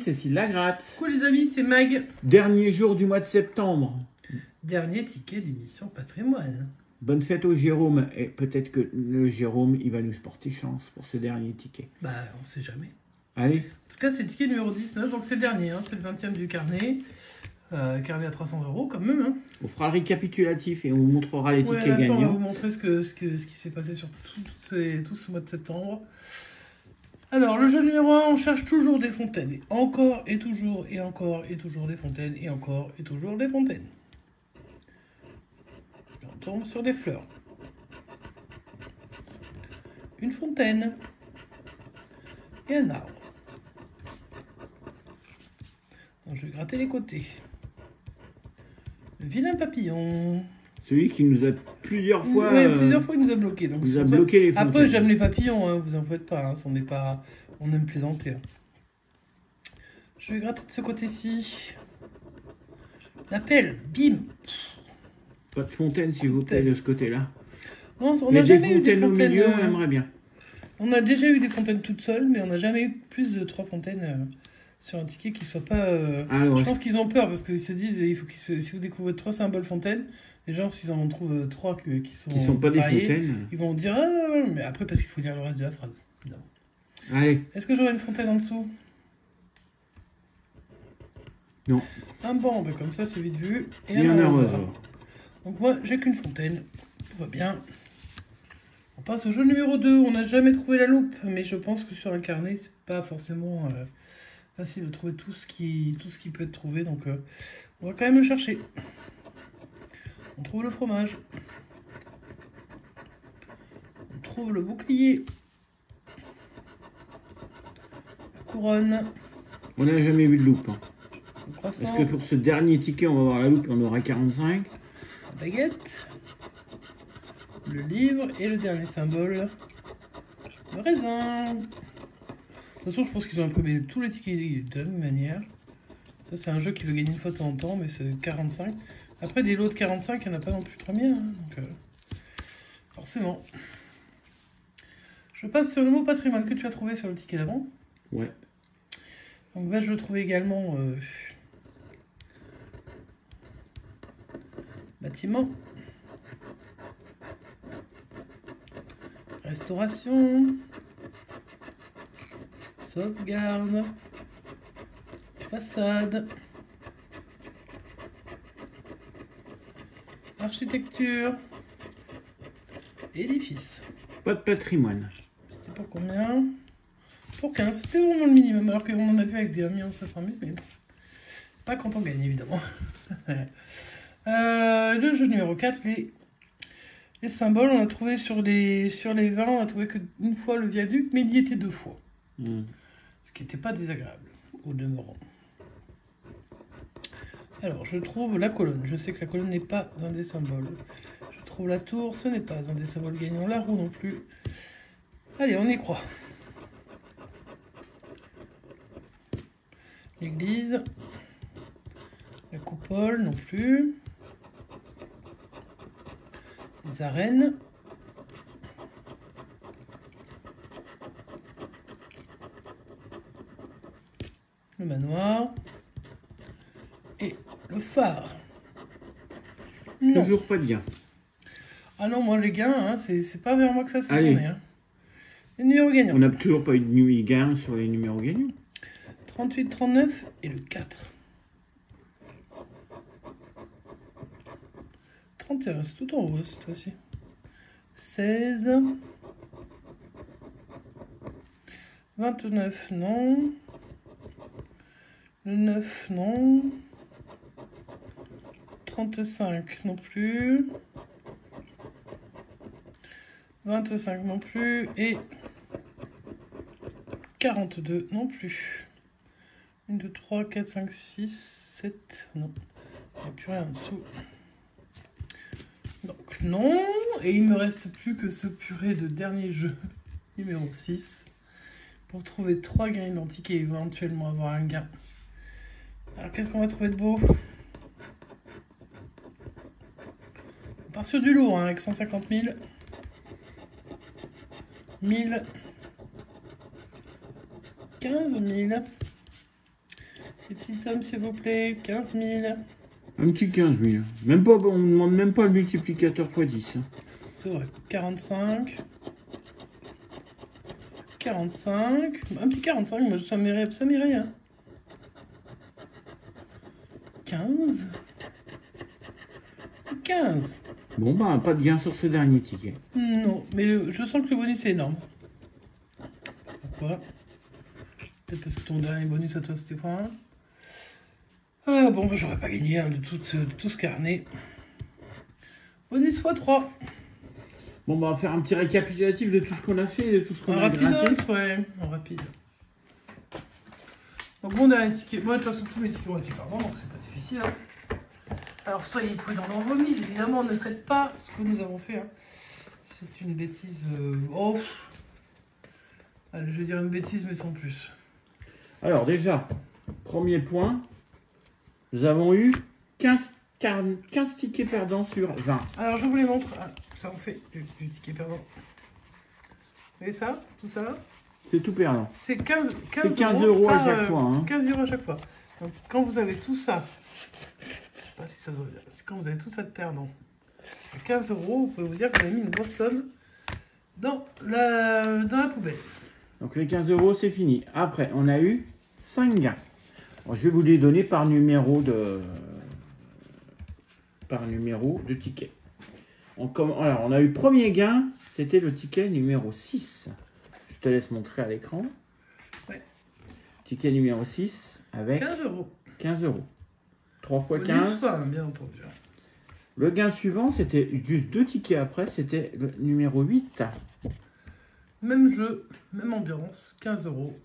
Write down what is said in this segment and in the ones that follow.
Cécile Lagratte. Coucou les amis, c'est Mag. Dernier jour du mois de septembre. Dernier ticket d'émission patrimoine. Bonne fête au Jérôme. Et peut-être que le Jérôme, il va nous porter chance pour ce dernier ticket. Bah, on sait jamais. Allez. En tout cas, c'est le ticket numéro 19, donc c'est le dernier. Hein, c'est le 20e du carnet. Carnet à 300 € quand même. Hein. On fera le récapitulatif et on vous montrera les tickets à la fin, on va gagnants. vous montrer ce qui s'est passé sur tout ce mois de septembre. Alors, le jeu numéro 1, on cherche toujours des fontaines. Et encore et toujours et encore et toujours des fontaines. Et encore et toujours des fontaines. Et on tombe sur des fleurs. Une fontaine. Et un arbre. Donc, je vais gratter les côtés. Le vilain papillon. Celui qui nous a plusieurs fois... Oui, plusieurs fois il nous a bloqué. Donc nous a bloqué les fontaines. Après, j'aime les papillons, hein, vous en faites pas. Hein, on aime plaisanter. Hein. Je vais gratter de ce côté-ci. La pelle, bim. Pas de fontaine, s'il vous plaît, de ce côté-là. Non, on mais n'a jamais eu des fontaines au fontaines. milieu, on aimerait bien. On a déjà eu des fontaines toutes seules, mais on n'a jamais eu plus de 3 fontaines sur un ticket qui ne soit pas... Alors, je pense qu'ils ont peur, parce qu'ils se disent, si vous découvrez 3 symboles fontaines, les gens, s'ils en trouvent 3 qui sont pas variés, des fontaines. Ils vont dire, ah, mais après, parce qu'il faut lire le reste de la phrase. Non. Allez. Est-ce que j'aurai une fontaine en dessous? Non. Un banc, ben comme ça, c'est vite vu. Et un heureux. Donc moi, j'ai qu'une fontaine. Tout va bien. On passe au jeu numéro 2. On n'a jamais trouvé la loupe, mais je pense que sur un carnet, c'est pas forcément facile de trouver tout ce qui peut être trouvé. Donc on va quand même le chercher. On trouve le fromage. On trouve le bouclier. La couronne. On n'a jamais vu de loupe. Hein. Le croissant. Parce que pour ce dernier ticket, on va avoir la loupe et on aura 45. La baguette. Le livre et le dernier symbole, le raisin. De toute façon, je pense qu'ils ont un peu mis tous les tickets de la même manière. Ça, c'est un jeu qui veut gagner une fois de temps en temps, mais c'est 45. Après, des lots de 45, il n'y en a pas non plus 3000. Hein, donc, forcément. Je passe sur le mot patrimoine que tu as trouvé sur le ticket d'avant. Ouais. Donc là, je trouve également bâtiment. Restauration, sauvegarde, façade, architecture, édifice. Pas de patrimoine. C'était pour combien? Pour 15, c'était vraiment le minimum, alors qu'on en a vu avec des 1 500 000, mais pas quand on gagne, évidemment. Le jeu numéro 4, les symboles, on a trouvé sur les 20, on a trouvé qu'une fois le viaduc, mais il y était 2 fois. Ce qui n'était pas désagréable, au demeurant. Alors, je trouve la colonne. Je sais que la colonne n'est pas un des symboles. Je trouve la tour, ce n'est pas un des symboles gagnants. La roue non plus. Allez, on y croit. L'église. La coupole non plus. Les arènes. Le manoir. Et le phare. Non. Toujours pas de gain. Ah non, moi les gains, hein, c'est pas vers moi que ça s'est tourné. Hein. Les numéros gagnants. On n'a toujours pas eu de gain sur les numéros gagnants. 38, 39 et le 4. 31, c'est tout en haut cette fois-ci. 16. 29, non. Le 9, non. 35 non plus. 25 non plus. Et 42 non plus. 1, 2, 3, 4, 5, 6, 7. Non. Il n'y a plus rien en dessous. Donc non. Et il me reste plus que ce purée de dernier jeu. Numéro 6. Pour trouver 3 gains identiques et éventuellement avoir un gain. Alors qu'est-ce qu'on va trouver de beau? On part sur du lourd hein, avec 150 000. 1000. 15 000. petite somme, s'il vous plaît. 15 000. Un petit 15 000. Même pas, on ne demande même pas le multiplicateur x 10. C'est vrai. 45. 45. Un petit 45, moi ça m'irait rien. 15. 15. Bon bah pas de gain sur ce dernier ticket. Non, mais je sens que le bonus est énorme. Pourquoi? Peut-être parce que ton dernier bonus à toi c'était quoi? Ah bon, bah, j'aurais pas gagné hein, de tout ce carnet. Bonus x3. Bon bah on va faire un petit récapitulatif de tout ce qu'on a fait, de tout ce qu'on a gratté. Rapidos, ouais, en rapide. Donc bon dernier ticket. Bon, de toute façon tous mes tickets ont été pardon, donc c'est pas difficile. Hein. Alors soyez prudents dans vos mises, évidemment, ne faites pas ce que nous avons fait. Hein. C'est une bêtise. Oh. Allez, je vais dire une bêtise, mais sans plus. Alors déjà, premier point, nous avons eu 15 tickets perdants sur 20. Alors je vous les montre. Ah, ça en fait du ticket perdant. Vous voyez ça? Tout ça là? C'est tout perdant. C'est 15 euros à par, chaque fois. Hein. 15 euros à chaque fois. Donc quand vous avez tout ça, je sais pas si ça se voit bien, quand vous avez tout ça de perdant, à 15 euros, vous pouvez vous dire qu'on a mis une grosse somme dans la poubelle. Donc les 15 euros, c'est fini. Après, on a eu 5 gains. Alors, je vais vous les donner par numéro de ticket. Alors, on a eu premier gain, c'était le ticket numéro 6. Je te laisse montrer à l'écran. Ouais. Ticket numéro 6 avec 15 euros. 15 euros. 3 fois Bonus 15. fois, bien entendu. Le gain suivant, c'était juste 2 tickets après, c'était le numéro 8. Même jeu, même ambiance, 15 euros.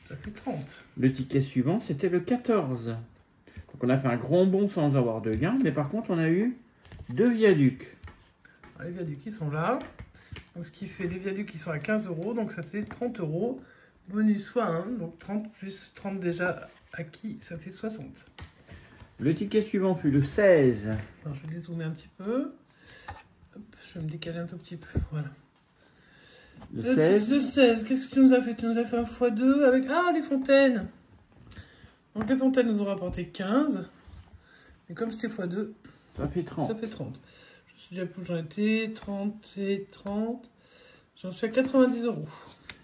Ça fait 30. Le ticket suivant, c'était le 14. Donc on a fait un grand bond sans avoir de gain, mais par contre on a eu 2 viaducs. Alors, les viaducs qui sont là. Donc ce qui fait les viaducs qui sont à 15 euros, donc ça fait 30 euros. Bonus fois 1, donc 30 plus 30 déjà acquis, ça fait 60. Le ticket suivant fut le 16. Alors, je vais dézoomer un petit peu. Hop, je vais me décaler un tout petit peu, voilà. Le 16. Le 16, qu'est-ce que tu nous as fait? Tu nous as fait un x2 avec... Ah, les fontaines. Donc les fontaines nous ont rapporté 15. Et comme c'était x2, Ça fait 30. ça fait 30. Je sais déjà plus où j'en étais. 30 et 30. J'en suis à 90 euros.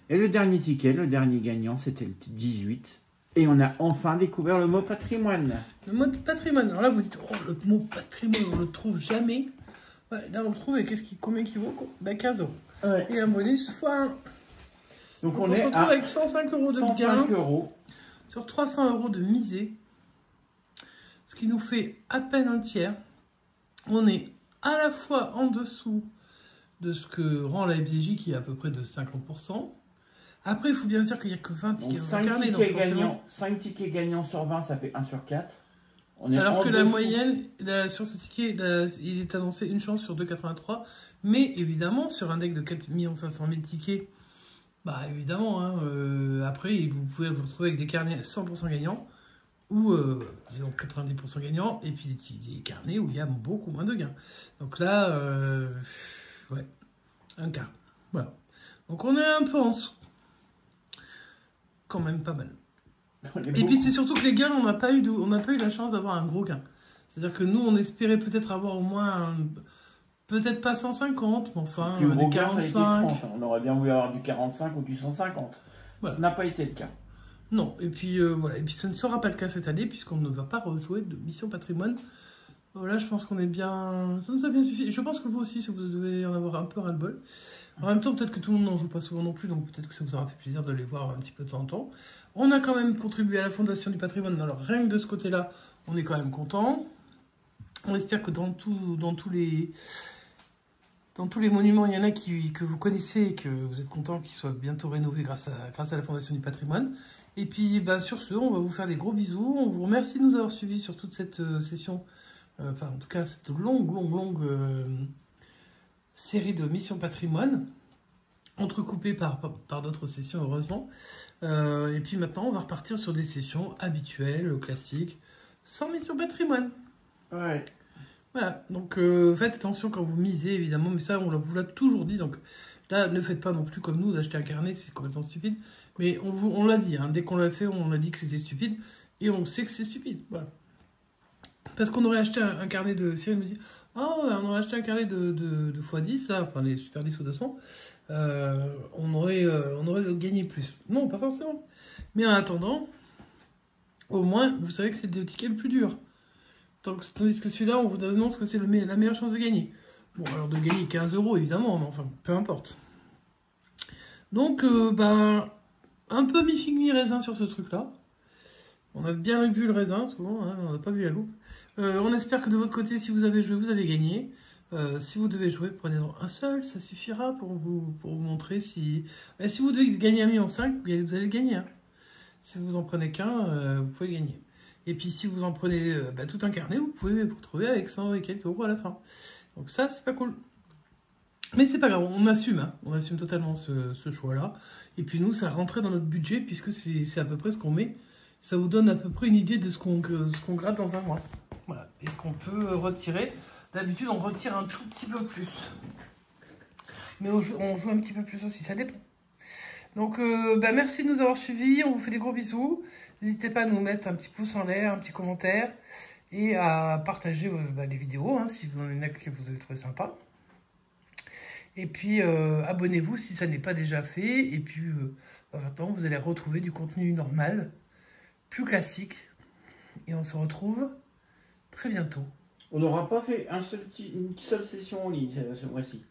Et le dernier ticket, le dernier gagnant, c'était le 18. Et on a enfin découvert le mot patrimoine. Le mot patrimoine. Alors là, vous dites, oh, le mot patrimoine, on le trouve jamais. Ouais, là, on le trouve et combien qu'il vaut? Ben, 15 euros. Ouais. Et un bonus fois 1. Donc on est se retrouve à avec 105 euros de 105 gain euros. sur 300 euros de misée. Ce qui nous fait à peine un tiers. On est à la fois en dessous de ce que rend la FDJ qui est à peu près de 50%. Après, il faut bien dire qu'il n'y a que 20 tickets Donc 5 tickets gagnants sur 20, ça fait 1 sur 4. Alors que la moyenne, sur ce ticket, il est annoncé une chance sur 2,83. Mais évidemment, sur un deck de 4 500 000 tickets, bah évidemment, hein, après, vous pouvez vous retrouver avec des carnets 100% gagnants, ou disons 90% gagnants, et puis des carnets où il y a beaucoup moins de gains. Donc là, ouais, un quart. Voilà. Donc on est un peu en dessous. Quand même pas mal. Et puis c'est surtout que les gains, on n'a pas eu la chance d'avoir un gros gain. C'est-à-dire que nous, on espérait peut-être avoir au moins, peut-être pas 150, mais enfin, le gros des gain, ça a été 45. 30. On aurait bien voulu avoir du 45 ou du 150. Voilà. Ça n'a pas été le cas. Non, et puis voilà, et puis ce ne sera pas le cas cette année, puisqu'on ne va pas rejouer de Mission Patrimoine. Voilà, je pense qu'on est bien... Ça nous a bien suffi. Je pense que vous aussi, vous devez en avoir un peu ras-le-bol. En même temps, peut-être que tout le monde n'en joue pas souvent non plus, donc peut-être que ça vous aura fait plaisir de les voir un petit peu de temps en temps. On a quand même contribué à la Fondation du Patrimoine, alors rien que de ce côté-là, on est quand même content. On espère que dans tous les monuments, il y en a que vous connaissez et que vous êtes content qu'ils soient bientôt rénovés grâce à la Fondation du Patrimoine. Et puis, bah, sur ce, on va vous faire des gros bisous. On vous remercie de nous avoir suivis sur toute cette session, enfin, en tout cas, cette longue série de Mission Patrimoine, entrecoupée par d'autres sessions, heureusement. Et puis maintenant, on va repartir sur des sessions habituelles, classiques, sans Mission Patrimoine. Ouais. Voilà, donc faites attention quand vous misez, évidemment, mais ça, vous l'a toujours dit, donc là, ne faites pas non plus comme nous, d'acheter un carnet, c'est complètement stupide, mais on l'a dit, hein, dès qu'on l'a fait, on a dit que c'était stupide, Et on sait que c'est stupide, voilà. Parce qu'on aurait acheté un carnet de... Cyril me dit, ah, on aurait acheté un carnet de x10, là, enfin les Super 10 ou 200, on aurait gagné plus. Non, pas forcément. Mais en attendant, au moins, vous savez que c'est le ticket le plus dur. Tandis que celui-là, on vous annonce que c'est la meilleure chance de gagner. Bon, alors de gagner 15 €, évidemment, mais enfin, peu importe. Donc, un peu mi-figue mi-raisin sur ce truc-là. On a bien vu le raisin, souvent, hein, on n'a pas vu la loupe. On espère que de votre côté, si vous avez joué, vous avez gagné. Si vous devez jouer, prenez-en un seul, ça suffira pour vous montrer si... si vous devez gagner 1,5 million, vous allez le gagner. Hein. Si vous en prenez qu'un, vous pouvez le gagner. Et puis si vous en prenez tout un carnet, vous pouvez vous retrouver avec 100 et quelques euros à la fin. Donc ça, c'est pas cool. Mais c'est pas grave, on assume, hein. On assume totalement ce choix-là. Et puis nous, ça rentrait dans notre budget, puisque c'est à peu près ce qu'on met. Ça vous donne à peu près une idée de ce qu'on gratte dans un mois. Voilà. Et ce qu'on peut retirer. D'habitude, on retire un tout petit peu plus. Mais on joue un petit peu plus aussi, ça dépend. Donc, merci de nous avoir suivis. On vous fait des gros bisous. N'hésitez pas à nous mettre un petit pouce en l'air, un petit commentaire. Et à partager les vidéos, hein, si vous en avez que vous avez trouvé sympa. Et puis, abonnez-vous si ça n'est pas déjà fait. Et puis, maintenant, vous allez retrouver du contenu normal, plus classique. Et on se retrouve très bientôt. On n'aura pas fait une seule session en ligne ce mois-ci.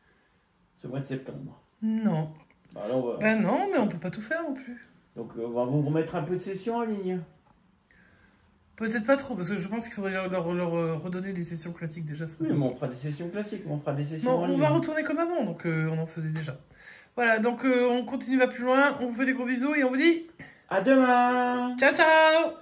Ce mois de septembre. Non. Alors, non, mais on peut pas tout faire non plus. Donc, on va vous remettre un peu de sessions en ligne. Peut-être pas trop, parce que je pense qu'il faudrait leur redonner des sessions classiques déjà. Oui, mais on fera des sessions classiques, on fera des sessions en ligne. On va retourner comme avant, donc on en faisait déjà. Voilà, donc on continue, va plus loin. On vous fait des gros bisous et on vous dit... À demain. Ciao, ciao.